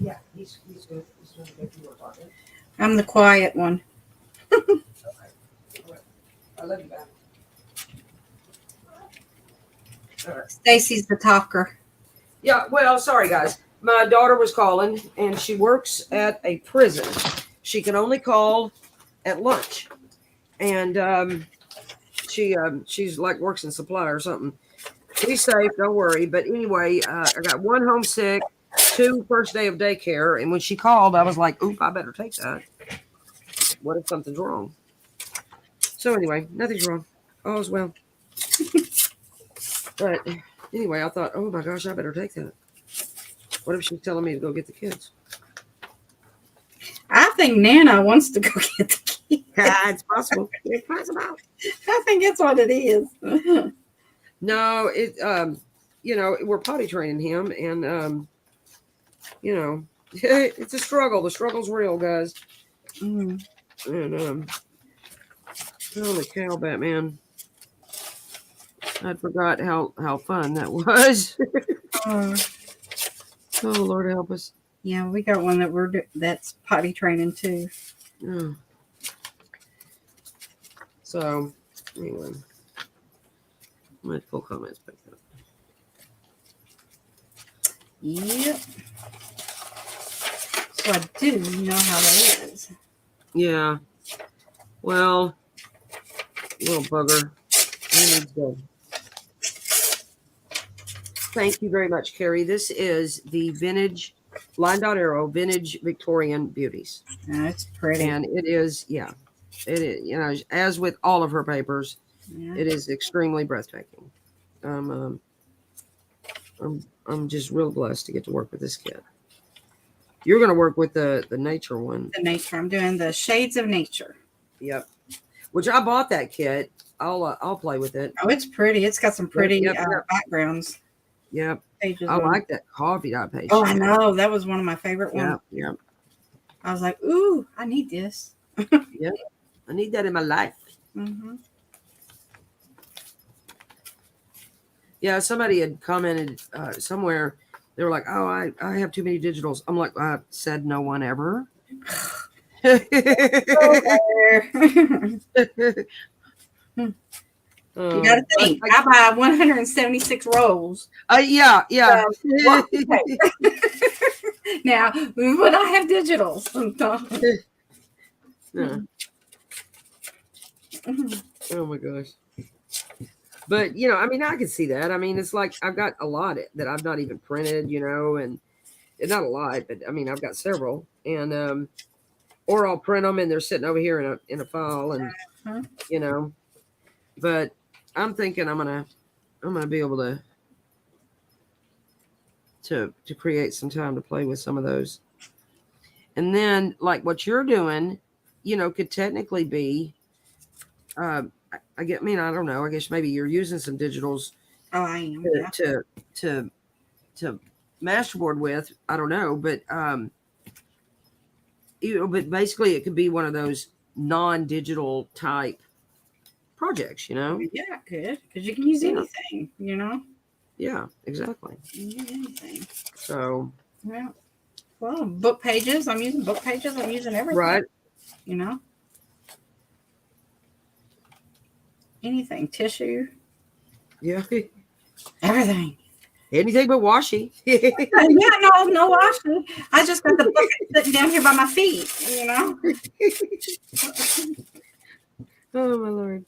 Yeah, he's good. He's doing a good work. I'm the quiet one. Okay. All right. I love you back. All right. Stacy's the talker. Yeah, well, sorry guys. My daughter was calling and she works at a prison. She can only call at lunch. And she's like works in supply or something. She's safe, don't worry. But anyway, I got one homesick, 2 first day of daycare, and when she called, I was like, oop, I better take that. What if something's wrong? So anyway, nothing's wrong. All's well. But anyway, I thought, oh my gosh, I better take that. What if she's telling me to go get the kids? I think Nana wants to go get the kids. It's possible. It's possible. I think that's what it is. No, we're potty training him, and it's a struggle. The struggle's real, guys. Mm. And holy cow, Batman! I forgot how fun that was. Oh, Lord help us. Yeah, we got one that's potty training too. Oh. So anyway, I'm gonna pull comments back up. Yep. So I do know how that is. Yeah. Well, little bugger. He needs to. Thank you very much, Carrie. This is the vintage Line Dot Arrow Vintage Victorian Beauties. Oh, it's pretty. And it is, yeah. It is, as with all of her papers, Yeah. it is extremely breathtaking. I'm just real blessed to get to work with this kid. You're going to work with the nature one. The nature. I'm doing the Shades of Nature. Yep. Which I bought that kit. I'll play with it. Oh, it's pretty. It's got some pretty backgrounds. Yep. Pages I like that coffee dot page. Oh, I know. That was one of my favorite ones. Yep. I was like, ooh, I need this. Yep. I need that in my life. Mm-hmm. Yeah, somebody had commented somewhere. They were like, "Oh, I have too many digitals." I'm like, I said no one ever. You got to think. I buy 176 rolls. Yeah. Now, would I have digitals? Yeah. Oh my gosh. But I mean, I can see that. I mean, it's like I've got a lot that I've not even printed, and not a lot, but I mean, I've got several, and or I'll print them and they're sitting over here in a file, and but I'm thinking I'm gonna be able to create some time to play with some of those, and then like what you're doing, could technically be. I don't know. I guess maybe you're using some digitals. Oh, I am. To masterboard with. I don't know, but but basically it could be one of those non-digital type projects. Yeah, it could, because you can use anything. Yeah, exactly. You can use anything. So. Well, book pages. I'm using book pages. I'm using everything. Right. Anything, tissue. Yeah. Everything. Anything but washi. Yeah, no washing. I just got the book sitting down here by my feet, Oh my Lord.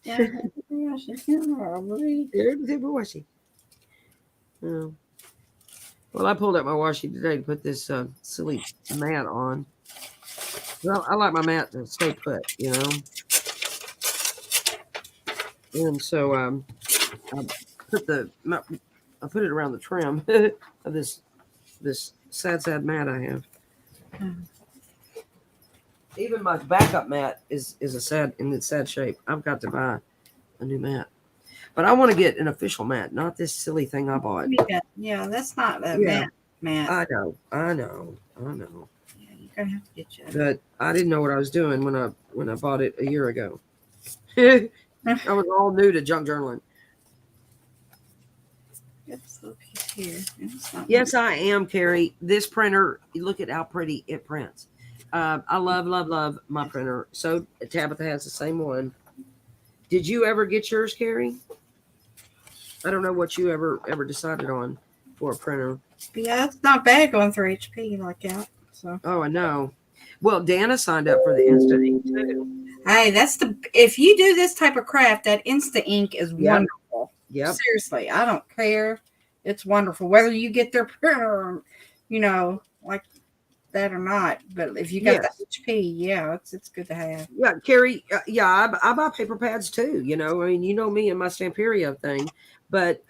Everything but washi. Oh. Well, I pulled out my washi today to put this silly mat on. Well, I like my mat to stay put, And so I put I put it around the trim of this sad mat I have. Hmm. Even my backup mat is in its sad shape. I've got to buy a new mat. But I want to get an official mat, not this silly thing I bought. Yeah, that's not a Yeah, mat. I know. Yeah, you're gonna have to get you. But I didn't know what I was doing when I bought it a year ago. I was all new to junk journaling. This little piece here. Yes, I am, Carrie. This printer, you look at how pretty it prints. I love my printer. So Tabitha has the same one. Did you ever get yours, Carrie? I don't know what you ever decided on for a printer. Yeah, it's not bad going through HP like that. So. Oh, I know. Well, Dana signed up for the Instant Ink too. Hey, if you do this type of craft, that Insta Ink is Yep. wonderful. Yep. Seriously, I don't care. It's wonderful whether you get their printer, like that or not. But if you got the HP, yeah, it's good to have. Yeah, Carrie. Yeah, I buy paper pads too. I mean, you know me and my Stamperio thing, but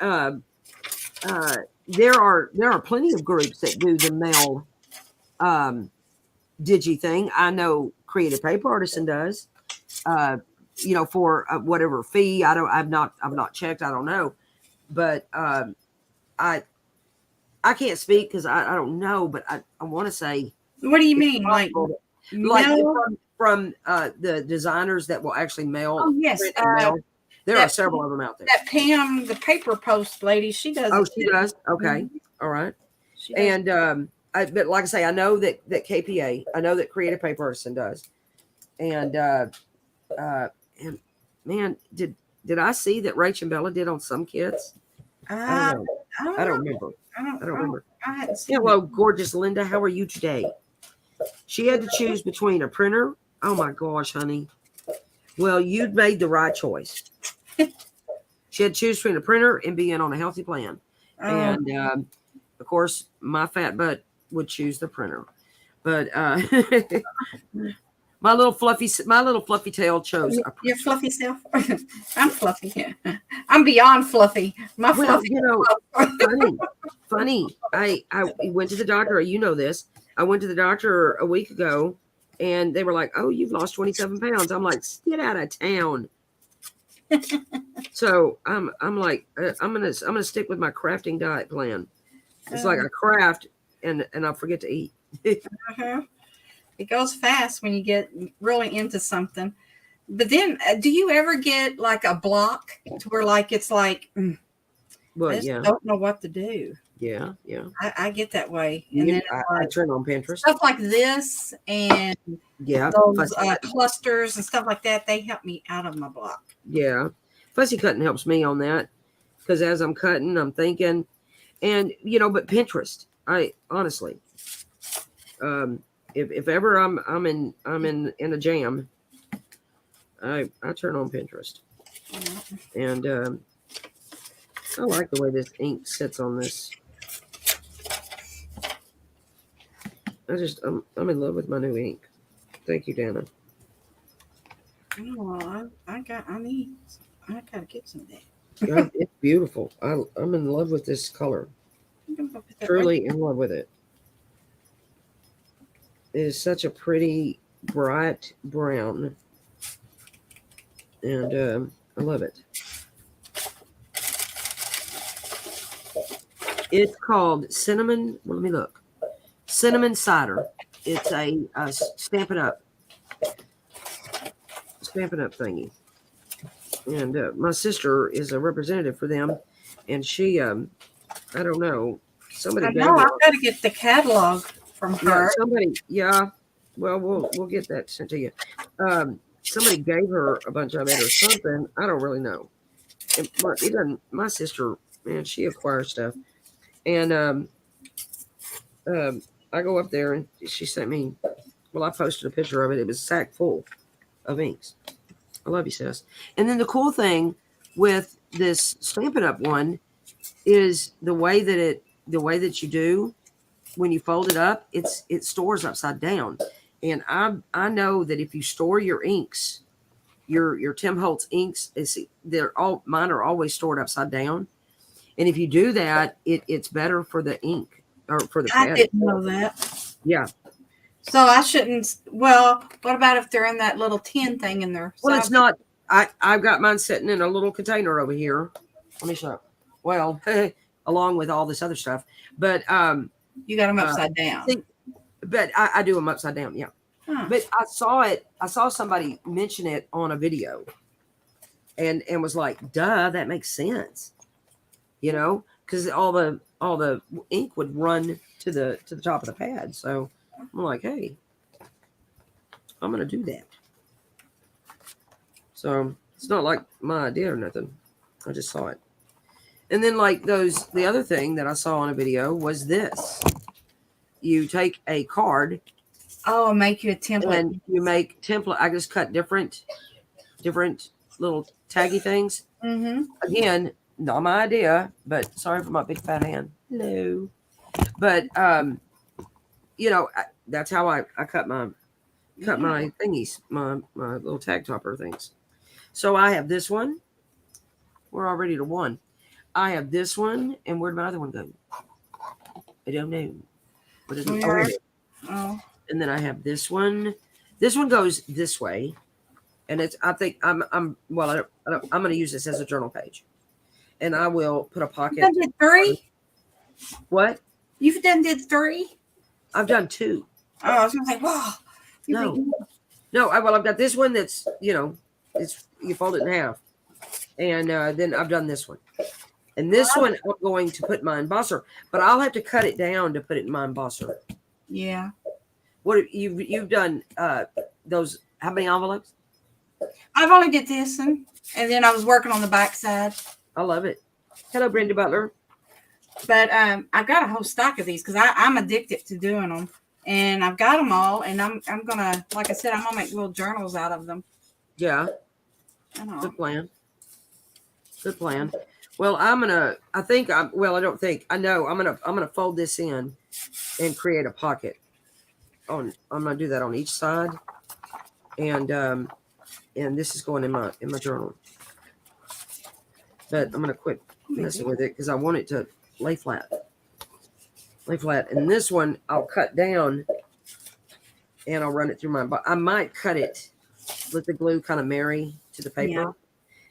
there are plenty of groups that do the mail digi thing. I know Creative Paper Artisan does. For whatever fee. I've not checked. I don't know, but I can't speak because I don't know. But I want to say. What do you mean, like from the designers that will actually mail? Oh yes, there are several of them out there. That Pam, the paper post lady, she does. Oh, she does. Okay, all right. And but like I say, I know that KPA, I know that Creative Paper Artisan does, and man, did I see that Rach and Bella did on some kits? I don't remember. I don't remember. Hello, gorgeous Linda. How are you today? She had to choose between a printer. Oh my gosh, honey. Well, you'd made the right choice. She had to choose between a printer and being on a healthy plan. And of course, my fat butt would choose the printer. But my little fluffy tail chose. Your fluffy self. I'm fluffy. I'm beyond fluffy. My fluffy. Funny. I went to the doctor. You know this. I went to the doctor a week ago, and they were like, "Oh, you've lost 27 pounds." I'm like, "Get out of town." So I'm like, I'm gonna stick with my crafting diet plan. It's like I craft and I forget to eat. It goes fast when you get really into something. But then, do you ever get like a block to where like it's like, well, I just don't know what to do. Yeah. I get that way, and then I turn on Pinterest. Stuff like this and those clusters and stuff like that. They help me out of my block. Yeah, fussy cutting helps me on that because as I'm cutting, I'm thinking, and but Pinterest. I honestly, if ever I'm in a jam, I turn on Pinterest, and I like the way this ink sits on this. I'm in love with my new ink. Thank you, Dana. Oh, I gotta get some of that. God, it's beautiful. I'm in love with this color. Truly in love with it. It is such a pretty bright brown, and I love it. It's called cinnamon. Well, let me look. Cinnamon cider. It's a Stampin' Up thingy. And my sister is a representative for them, and she I don't know. Somebody. I've got to get the catalog from her. Yeah. Well, we'll get that sent to you. Somebody gave her a bunch of it or something. I don't really know. It doesn't. My sister, man, she acquires stuff, and I go up there and she sent me. Well, I posted a picture of it. It was a sack full of inks. I love you, sis. And then the cool thing with this Stampin' Up one is the way that you do when you fold it up, it stores upside down. And I know that if you store your inks your Tim Holtz inks, mine are always stored upside down. And if you do that, it's better for the ink or for the I pad. didn't know that. Yeah. So I shouldn't. Well, what about if they're in that little tin thing in there? Well, it's not. I've got mine sitting in a little container over here. Let me show. Well, along with all this other stuff, but you got them upside down. But I do them upside down. Yeah. Huh. But I saw somebody mention it on a video, and was like, "Duh, that makes sense." You know, because all the ink would run to the top of the pad. So I'm like, "Hey, I'm gonna do that." So it's not like my idea or nothing. I just saw it. And then the other thing that I saw on a video was this. You take a card. Oh, make you a template. And you make template. I just cut different little taggy things. Mm-hmm. Again, not my idea, but sorry for my big fat hand. Hello. But that's how I cut my thingies, my little tag topper things. So I have this one. We're already to one. I have this one, and where'd my other one go? I don't know. What is it? Oh. And then I have this one. This one goes this way, and I think I'm going to use this as a journal page, and I will put a pocket. You did 3? What? You've did 3? I've done 2. Oh, I was going to say, wow. No. I've got this one that's it's you fold it in half, and then I've done this one, and this one I'm going to put my embosser, but I'll have to cut it down to put it in my embosser. Yeah. What you've done? Those how many envelopes? I've only did this one, and then I was working on the back side. I love it. Hello, Brenda Butler. But I've got a whole stock of these because I'm addicted to doing them, and I've got them all, and I'm gonna, like I said, I'm gonna make little journals out of them. Yeah. Good plan. Good plan. Well, I don't think I know. I'm gonna fold this in and create a pocket. I'm gonna do that on each side, and this is going in my journal. But I'm gonna quit messing with it because I want it to lay flat. And this one I'll cut down, and I'll run it through my. I might cut it, let the glue kind of marry to the paper,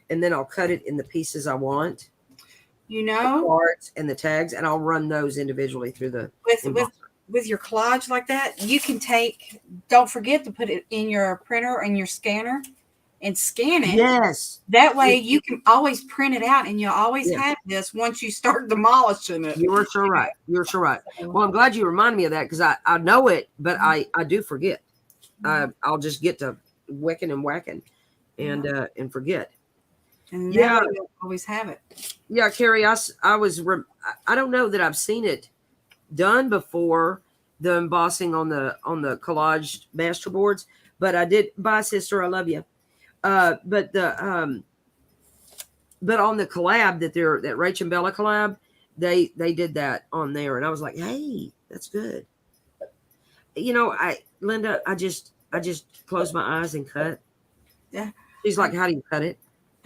and then I'll cut it in the pieces I want. The cards and the tags, and I'll run those individually through the with your collage like that. You can don't forget to put it in your printer and your scanner and scan it. Yes. That way you can always print it out, and you'll always have this once you start demolishing it. You're so right. Well, I'm glad you reminded me of that because I know it, but I do forget. I'll just get to wicking and whacking and forget. And you'll always have it. Yeah, Carrie, I don't know that I've seen it done before, the embossing on the collage masterboards, but I did. Bye, sister, I love you. But on the collab that Rach and Bella collab, they did that on there, and I was like, hey, that's good. Linda, I just close my eyes and cut. Yeah. She's like, how do you cut it?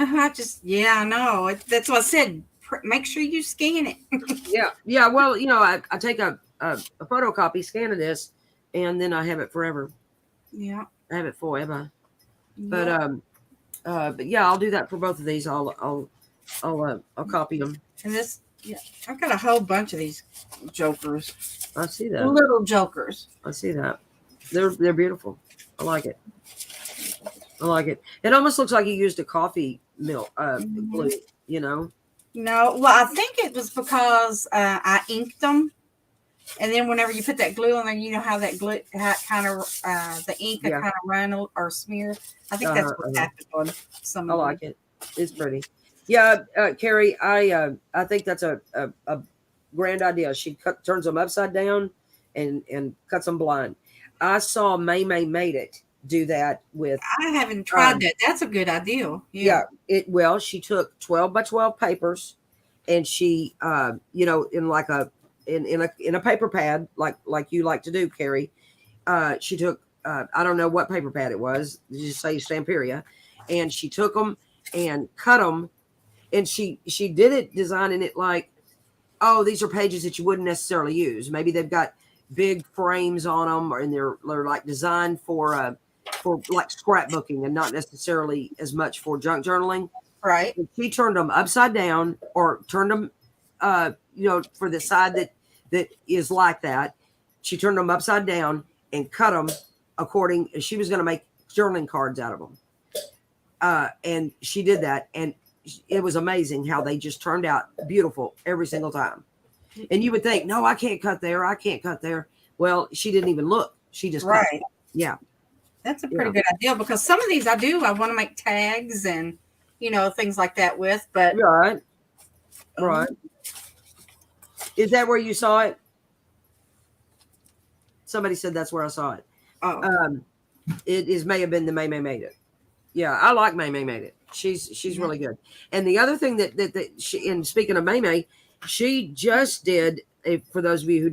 I know. That's what I said. Make sure you scan it. Yeah. Well, I take a photocopy, scan of this, and then I have it forever. Yeah. I have it forever. Yeah. But yeah, I'll do that for both of these. I'll copy them. And I've got a whole bunch of these jokers. I see that. Little jokers. I see that. They're beautiful. I like it. It almost looks like you used a coffee milk glue, No, well, I think it was because I inked them, and then whenever you put that glue on there, you know how that glue kind of the ink kind of run or smear. I think that's what happened on some. I like it. It's pretty. Yeah, Carrie, I think that's a grand idea. She turns them upside down and cuts them blind. I saw May made it. Do that with. I haven't tried that. That's a good idea. She took 12 by 12 papers, and she in like in a paper pad like you like to do, Carrie. She took I don't know what paper pad it was. You just say Stamperia, and she took them and cut them, and she did it designing it like, oh, these are pages that you wouldn't necessarily use. Maybe they've got big frames on them, and they're like designed for like scrapbooking and not necessarily as much for junk journaling. Right. And she turned them upside down, or turned them, for the side that is like that. She turned them upside down and cut them according. She was going to make journaling cards out of them, and she did that, and it was amazing how they just turned out beautiful every single time. And you would think, no, I can't cut there. I can't cut there. Well, she didn't even look. She just cut. Right. Yeah. That's a pretty good idea, because some of these I want to make tags and, things like that with, but. Right. Right. Is that where you saw it? Somebody said that's where I saw it. Oh. It may have been the May made it. Yeah, I like May made it. She's really good. And the other thing that she, and speaking of May, she just did, for those of you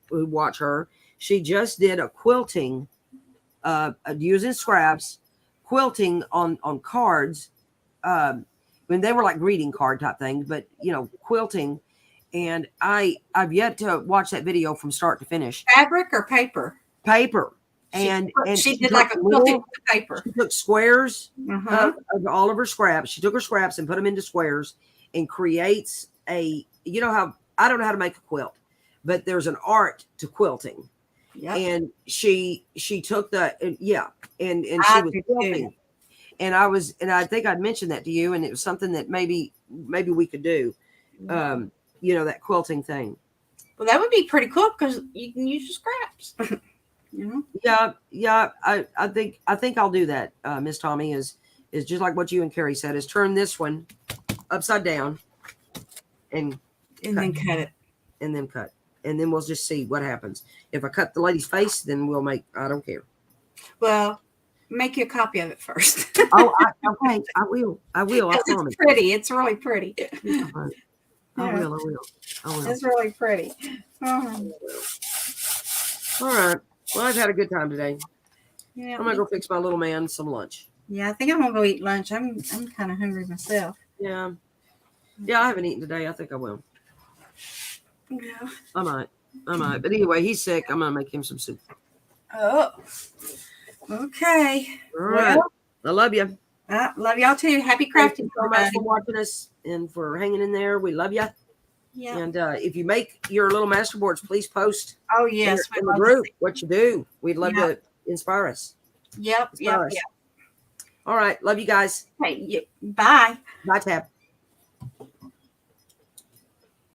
who watch her, she just did a quilting, using scraps, quilting on cards, when they were like greeting card type things, but quilting. And I've yet to watch that video from start to finish. Fabric or paper? Paper. And she did like a quilting with paper. She took squares of all of her scraps. She took her scraps and put them into squares, and creates a, how, I don't know how to make a quilt, but there's an art to quilting. Yep. And she took the, and she was quilting. Too. And I think I'd mentioned that to you, and it was something that maybe we could do, that quilting thing. Well, that would be pretty cool, because you can use your scraps. Yeah. I think I'll do that. Miss Tommy is just like what you and Carrie said, is turn this one upside down and then cut it. And then cut. And then we'll just see what happens. If I cut the lady's face, then we'll I don't care. Well, make you a copy of it first. Okay. I will. It's pretty. It's really pretty. I will. It's really pretty. Oh. All right. Well, I've had a good time today. Yeah. I'm gonna go fix my little man some lunch. Yeah, I think I'm gonna go eat lunch. I'm kind of hungry myself. Yeah. Yeah, I haven't eaten today. I think I will. Yeah. I might. But anyway, he's sick. I'm gonna make him some soup. Oh. Okay. All right. Well, I love you. Love y'all too. Happy crafting. Thank you so much for watching us and for hanging in there. We love you. Yeah. And if you make your little masterboards, please post. Oh yes, in the group what you do. We'd love to inspire us. Yep. All right. Love you guys. Hey. Bye. Bye, Tab.